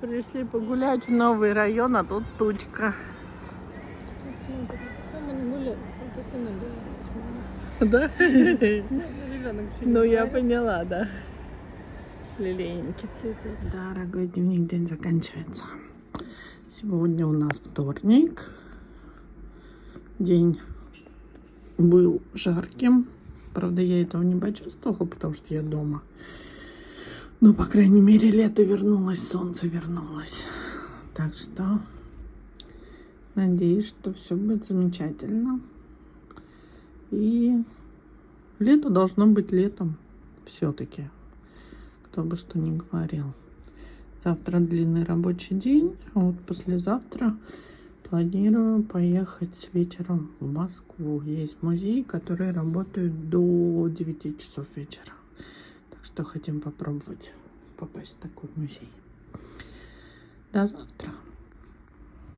Пришли погулять в новый район, а тут тучка. Да? Ну, я поняла, да. Лилейники цветут. Дорогой дневник, день заканчивается. Сегодня у нас вторник. День был жарким. Правда, я этого не почувствовала, потому что я дома. Но, по крайней мере, лето вернулось, солнце вернулось. Так что надеюсь, что все будет замечательно. И лето должно быть летом все-таки. Кто бы что ни говорил. Завтра длинный рабочий день. А вот послезавтра планирую поехать вечером в Москву. Есть музей, который работает до 9 часов вечера. Так что хотим попробовать попасть в такой музей. До завтра.